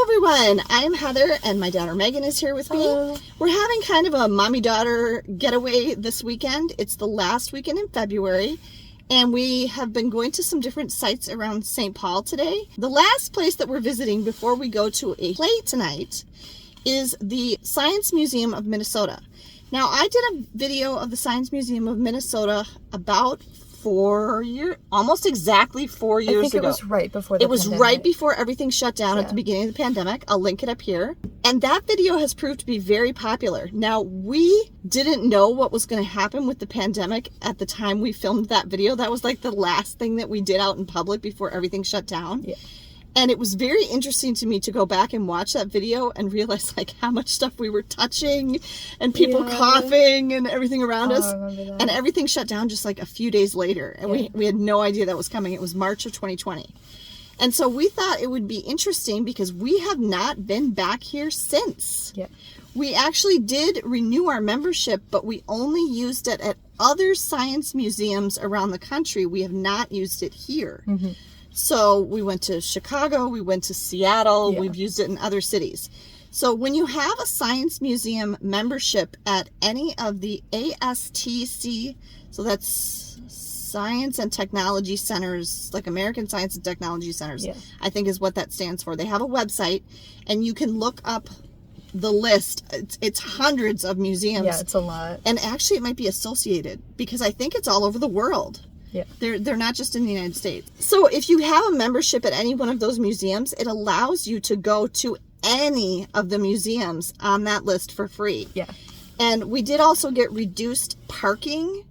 everyone, I'm Heather and my daughter Megan is here with me. Hello. We're having kind of a mommy-daughter getaway this weekend. It's the last weekend in February and we have been going to some different sites around St. Paul today. The last place that we're visiting before we go to a play tonight is the Science Museum of Minnesota. Now, I did a video of the Science Museum of Minnesota about almost exactly 4 years ago. I think it was right before the pandemic. It was right before everything shut down at the beginning of the pandemic. I'll link it up here. And that video has proved to be very popular. Now, we didn't know what was going to happen with the pandemic at the time we filmed that video. That was like the last thing that we did out in public before everything shut down. Yeah. And it was very interesting to me to go back and watch that video and realize like how much stuff we were touching and people coughing and everything around us. And everything shut down just like a few days later. And we had no idea that was coming. It was March of 2020. And so we thought it would be interesting because we have not been back here since. Yeah. We actually did renew our membership, but we only used it at other science museums around the country. We have not used it here. Mm-hmm. So we went to Chicago, we went to Seattle, we've used it in other cities. So when you have a science museum membership at any of the ASTC, so that's Science and Technology Centers, like American Science and Technology Centers, I think is what that stands for. They have a website and you can look up the list. It's hundreds of museums. Yeah, it's a lot. And actually it might be associated because I think it's all over the world. Yeah. They're not just in the United States. So if you have a membership at any one of those museums, it allows you to go to any of the museums on that list for free. Yeah. And we did also get reduced parking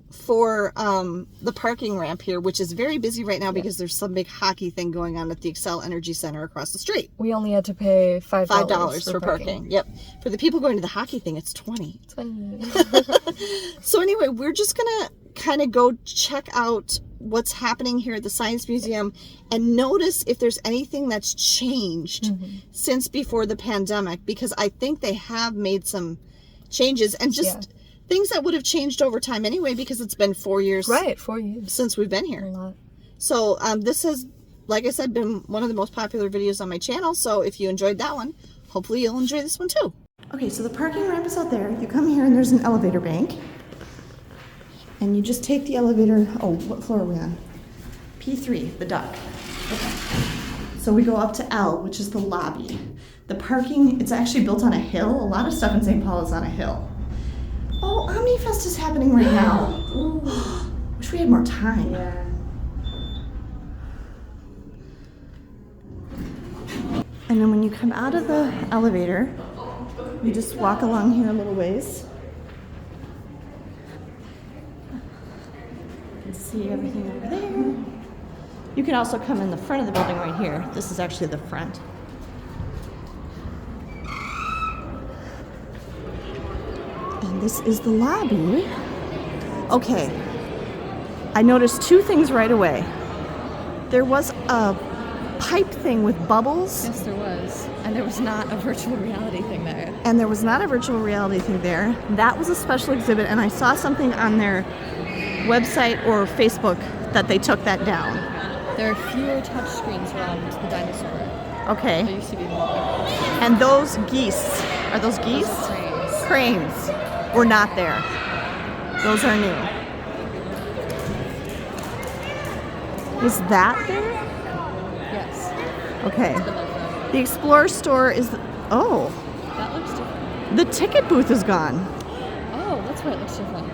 for the parking ramp here, which is very busy right now because there's some big hockey thing going on at the Xcel Energy Center across the street. We only had to pay $5 for parking. Yep. For the people going to the hockey thing, it's $20. So anyway, we're just gonna kind of go check out what's happening here at the Science Museum and notice if there's anything that's changed since before the pandemic, because I think they have made some changes and just things that would have changed over time anyway, because it's been 4 years. Right, 4 years. Since we've been here. A lot. So this has, like I said, been one of the most popular videos on my channel. So if you enjoyed that one, hopefully you'll enjoy this one too. Okay, so the parking ramp is out there. You come here and there's an elevator bank. And you just take the elevator, what floor are we on? P3, the duck. Okay. So we go up to L, which is the lobby. The parking, it's actually built on a hill. A lot of stuff in St. Paul is on a hill. Oh, OmniFest is happening right now. Wish we had more time. Yeah. And then when you come out of the elevator, you just walk along here a little ways. See everything over there. You can also come in the front of the building right here. This is actually the front. And this is the lobby. Okay. I noticed two things right away. There was a pipe thing with bubbles. Yes, there was. And there was not a virtual reality thing there. And there was not a virtual reality thing there. That was a special exhibit, and I saw something on their website or Facebook that they took that down. There are fewer touch screens around the dinosaur. Okay. There used to be more. And those geese, are those geese? Those are cranes were not there. Those are new. Was that there? Yes. Okay. The Explorer store is, That looks different. The ticket booth is gone. Oh, that's why it looks different.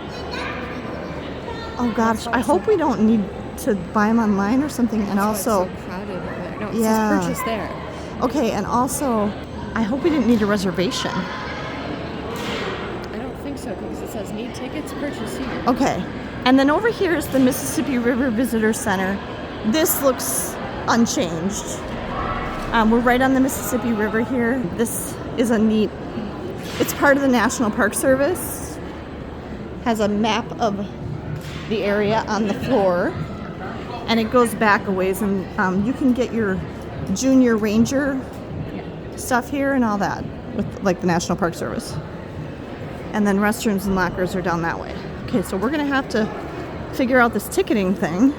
Oh gosh, I hope we don't need to buy them online or something. And also, it's so crowded over there. No, it says purchase there. Okay, and also, I hope we didn't need a reservation. I don't think so, because it says need tickets, purchase here. Okay, and then over here is the Mississippi River Visitor Center. This looks unchanged. We're right on the Mississippi River here. This is a neat, it's part of the National Park Service. Has a map of the area on the floor, and it goes back a ways, and you can get your junior ranger stuff here and all that with like the National Park Service. And then restrooms and lockers are down that way. Okay, so we're gonna have to figure out this ticketing thing.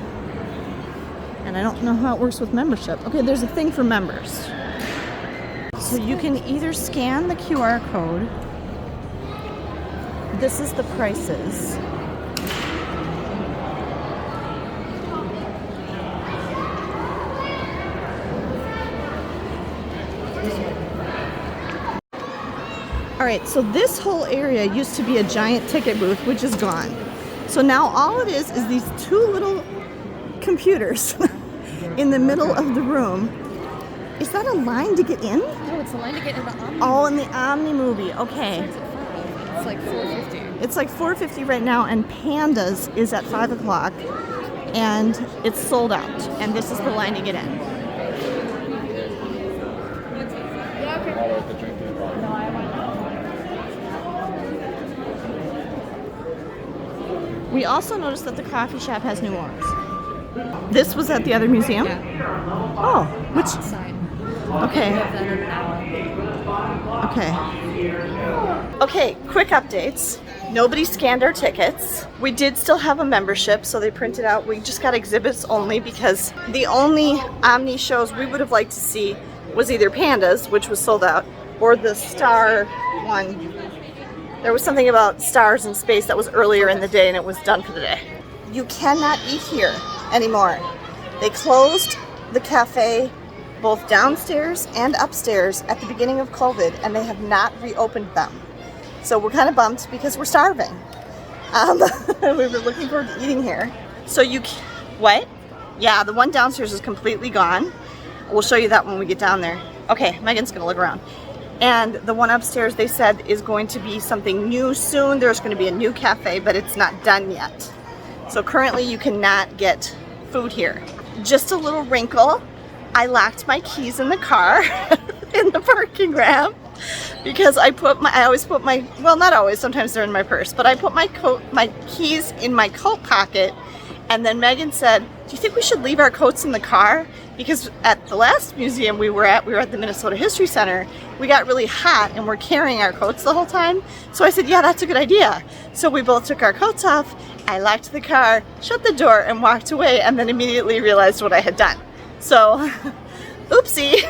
And I don't know how it works with membership. Okay, there's a thing for members. So you can either scan the QR code. This is the prices. All right, so this whole area used to be a giant ticket booth, which is gone. So now all it is these two little computers in the middle of the room. Is that a line to get in? No, it's a line to get in the Omni. Oh, in the Omni movie. Okay. It's like $4.50. It's like $4.50 right now, and Pandas is at 5 o'clock, and it's sold out. And this is the line to get in. Yeah, okay. We also noticed that the coffee shop has new owners. This was at the other museum? Yeah. Oh, which? Sign. Okay. We have that in an hour. Okay. Okay, quick updates. Nobody scanned our tickets. We did still have a membership, so they printed out. We just got exhibits only because the only Omni shows we would have liked to see was either Pandas, which was sold out, or the Star one. There was something about stars in space that was earlier in the day and it was done for the day. You cannot eat here anymore. They closed the cafe both downstairs and upstairs at the beginning of COVID, and they have not reopened them. So we're kind of bummed because we're starving. We were looking forward to eating here. So what? Yeah, the one downstairs is completely gone. We'll show you that when we get down there. Okay, Megan's gonna look around. And the one upstairs, they said, is going to be something new soon. There's going to be a new cafe, but it's not done yet. So currently you cannot get food here. Just a little wrinkle. I locked my keys in the car in the parking ramp because I always put my, well, not always, sometimes they're in my purse, but I put my keys in my coat pocket. And then Megan said, do you think we should leave our coats in the car? Because at the last museum we were at the Minnesota History Center, we got really hot and we're carrying our coats the whole time. So I said, yeah, that's a good idea. So we both took our coats off, I locked the car, shut the door, and walked away, and then immediately realized what I had done. So, oopsie.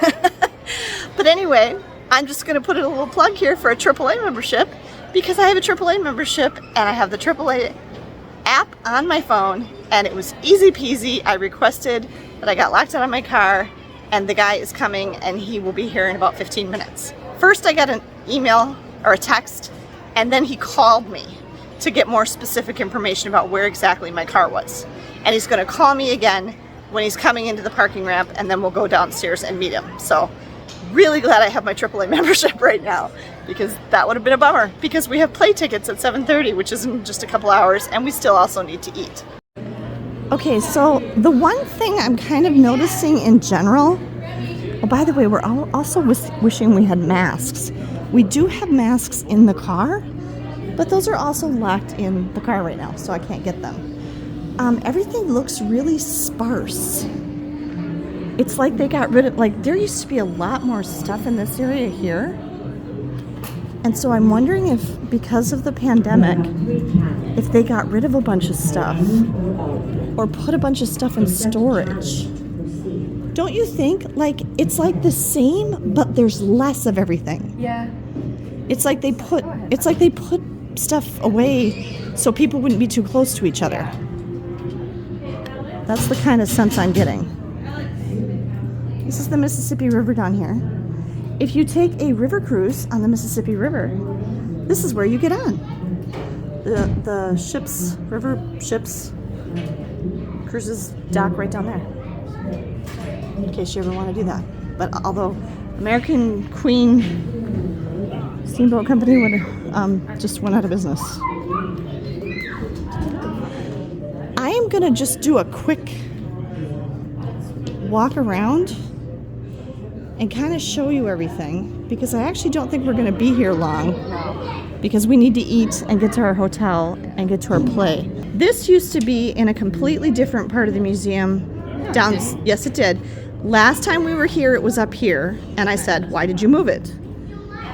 But anyway, I'm just gonna put in a little plug here for a AAA membership because I have a AAA membership and I have the AAA app on my phone, and it was easy peasy. I requested that I got locked out of my car, and the guy is coming and he will be here in about 15 minutes. First I got an email or a text, and then he called me to get more specific information about where exactly my car was. And he's gonna call me again when he's coming into the parking ramp, and then we'll go downstairs and meet him. So really glad I have my AAA membership right now, because that would have been a bummer because we have play tickets at 7:30, which is in just a couple hours, and we still also need to eat. Okay, so the one thing I'm kind of noticing in general, oh, by the way, we're also wishing we had masks. We do have masks in the car, but those are also locked in the car right now, so I can't get them. Everything looks really sparse. It's like they got rid of, like, there used to be a lot more stuff in this area here. And so I'm wondering if, because of the pandemic, if they got rid of a bunch of stuff or put a bunch of stuff in storage. Don't you think? Like, it's like the same, but there's less of everything. Yeah. It's like they put stuff away so people wouldn't be too close to each other. That's the kind of sense I'm getting. This is the Mississippi River down here. If you take a river cruise on the Mississippi River, this is where you get on. The river ships, cruises dock right down there. In case you ever want to do that. But although American Queen Steamboat Company would just went out of business. I am gonna just do a quick walk around and kind of show you everything, because I actually don't think we're going to be here long because we need to eat and get to our hotel and get to our play. This used to be in a completely different part of the museum. Yes, it did. Last time we were here, it was up here, and I said, why did you move it?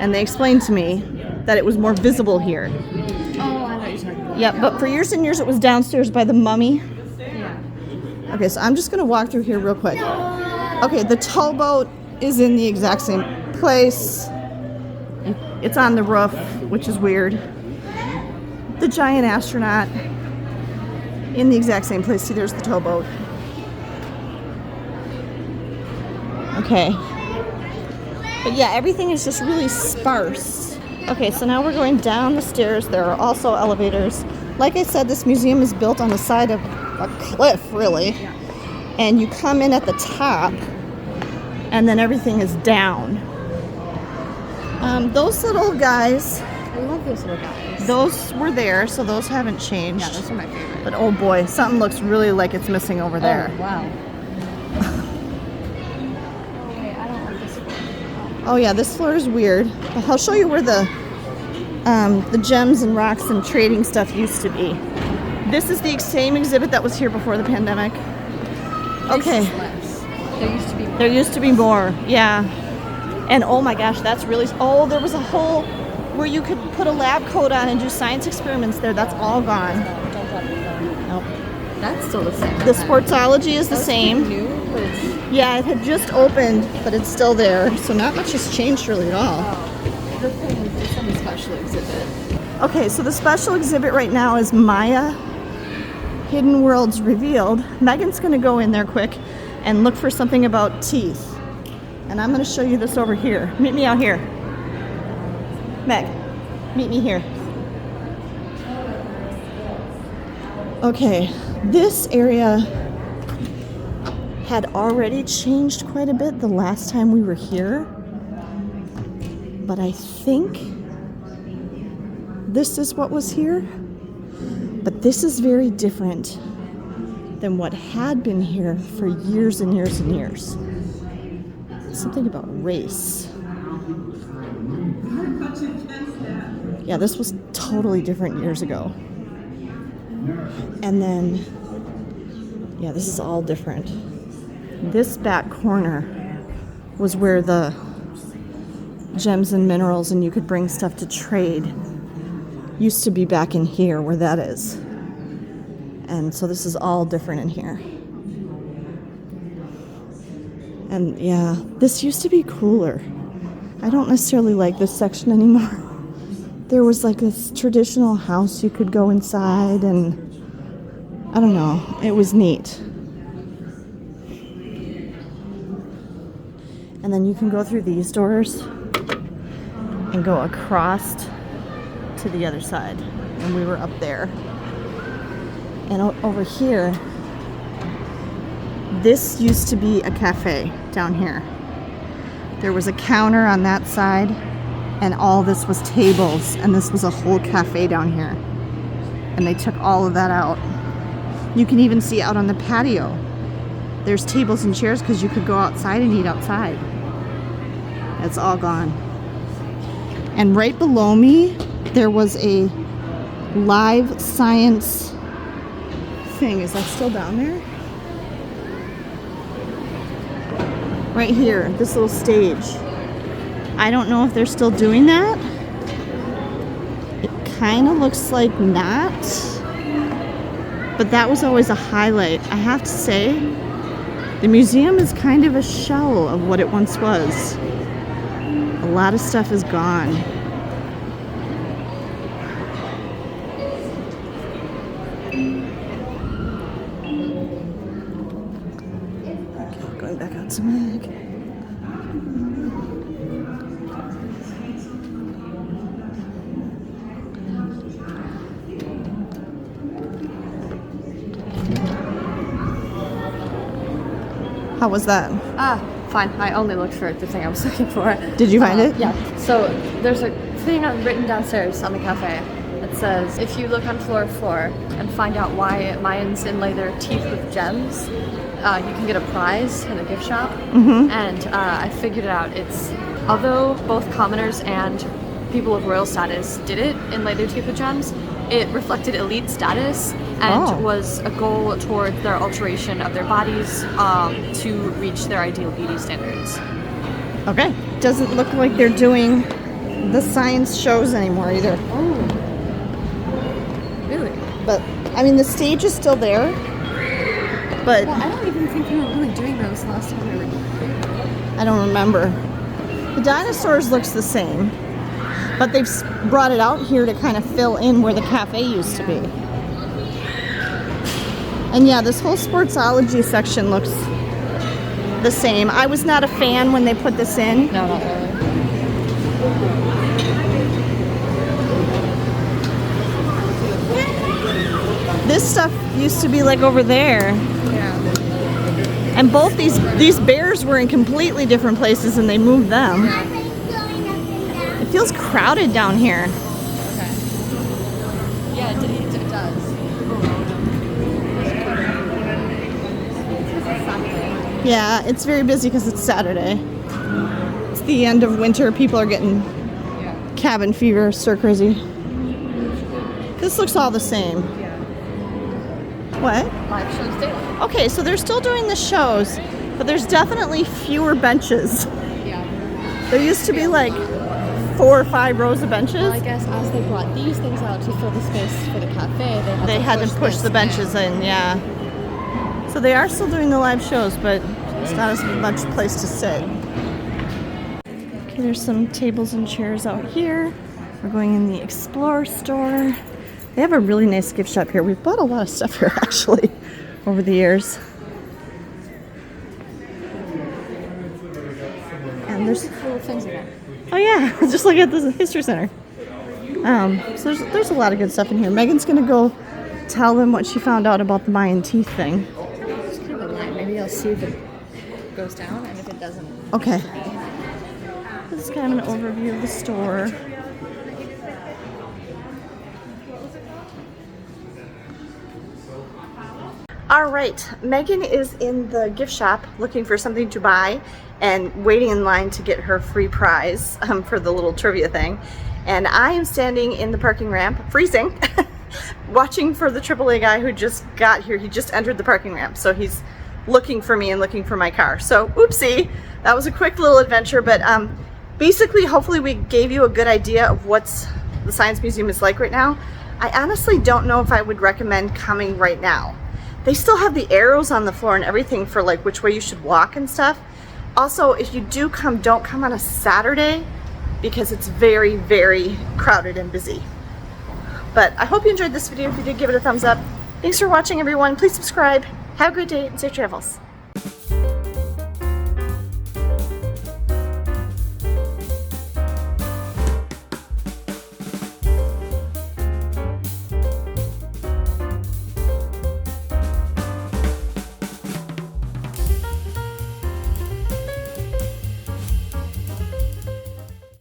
And they explained to me that it was more visible here. Oh, I know what you're talking about. Yeah, but for years and years it was downstairs by the mummy. Yeah. Okay, so I'm just going to walk through here real quick. Okay, the towboat is in the exact same place. It's on the roof, which is weird. The giant astronaut in the exact same place. See, there's the towboat. Okay. But yeah, everything is just really sparse. Okay, so now we're going down the stairs. There are also elevators. Like I said, this museum is built on the side of a cliff, really. And you come in at the top, and then everything is down. Those little guys, I love those little guys. those were there, so those haven't changed. Yeah, those are my favorite. But oh boy, something looks really like it's missing over there. Oh, wow. Okay, I don't like this one. Oh yeah, this floor is weird. But I'll show you where the gems and rocks and trading stuff used to be. This is the same exhibit that was here before the pandemic. Okay. This is less. There used to be more. There used to be more, yeah. And oh my gosh, that's really... Oh, there was a hole where you could put a lab coat on and do science experiments there. That's all gone. Don't drop your phone. Nope. That's still the same. The sportsology is the That's same. New, but it's... Yeah, it had just opened, but it's still there. So not much has changed really at all. The thing is, it's on the special exhibit. Okay, so the special exhibit right now is Maya Hidden Worlds Revealed. Megan's going to go in there quick and look for something about teeth. And I'm going to show you this over here. Meet me out here. Meg, meet me here. Okay, this area had already changed quite a bit the last time we were here. But I think this is what was here. But this is very different than what had been here for years and years and years. Something about race. Yeah, this was totally different years ago. And then, yeah, this is all different. This back corner was where the gems and minerals and you could bring stuff to trade used to be back in here where that is. And so this is all different in here. And yeah, this used to be cooler. I don't necessarily like this section anymore. There was like this traditional house you could go inside and I don't know, it was neat. And then you can go through these doors and go across to the other side. And we were up there. And over here, this used to be a cafe down here. There was a counter on that side, and all this was tables, and this was a whole cafe down here. And they took all of that out. You can even see out on the patio. There's tables and chairs because you could go outside and eat outside. It's all gone. And right below me, there was a live science thing. Is that still down there? Right here, this little stage. I don't know if they're still doing that. It kind of looks like not. But that was always a highlight. I have to say, the museum is kind of a shell of what it once was. A lot of stuff is gone. Okay, going back out to Meg. How was that? Fine. I only looked for the thing I was looking for. Did you find it? Yeah. So there's a thing written downstairs on the cafe that says, if you look on floor 4 and find out why Mayans inlay their teeth with gems, you can get a prize in the gift shop. Mm-hmm. And I figured it out. It's, although both commoners and people of royal status did it, inlay their teeth with gems, it reflected elite status and was a goal toward their alteration of their bodies to reach their ideal beauty standards. Okay. Doesn't look like they're doing the science shows anymore either. Oh. Really? But, I mean, the stage is still there. But Well, I don't even think we were really doing those last time we were here. I don't remember. The dinosaurs looks the same, but they've brought it out here to kind of fill in where the cafe used to be. And yeah, this whole sportsology section looks the same. I was not a fan when they put this in. No, not really. This stuff used to be like over there. Yeah. And both these bears were in completely different places and they moved them. It feels crowded down here. Okay. Yeah, it does. Yeah, it's very busy because it's Saturday. It's the end of winter. People are getting cabin fever, stir crazy. This looks all the same. Yeah. What? Live shows daily. Okay, so they're still doing the shows, but there's definitely fewer benches. Yeah. There used to be like 4 or 5 rows of benches. Well, I guess as they brought these things out to fill the space for the cafe, they had to push the benches in, yeah. So they are still doing the live shows, but it's not as much place to sit. Okay, there's some tables and chairs out here. We're going in the Explore store. They have a really nice gift shop here. We've bought a lot of stuff here, actually, over the years. And there's little things in there. oh yeah, just like at the History Center. So there's a lot of good stuff in here. Megan's gonna go tell them what she found out about the Mayan teeth thing. It's kind of a line. Maybe I'll see if it goes down, and if it doesn't. Okay. This is kind of an overview of the store. All right, Megan is in the gift shop looking for something to buy and waiting in line to get her free prize for the little trivia thing. And I am standing in the parking ramp, freezing, watching for the AAA guy who just got here. He just entered the parking ramp, so he's looking for me and looking for my car. So, oopsie, that was a quick little adventure, but basically, hopefully we gave you a good idea of what's the Science Museum is like right now. I honestly don't know if I would recommend coming right now. They still have the arrows on the floor and everything for like which way you should walk and stuff. Also, if you do come, don't come on a Saturday because it's very, very crowded and busy. But I hope you enjoyed this video. If you did, give it a thumbs up. Thanks for watching, everyone. Please subscribe. Have a great day and safe travels.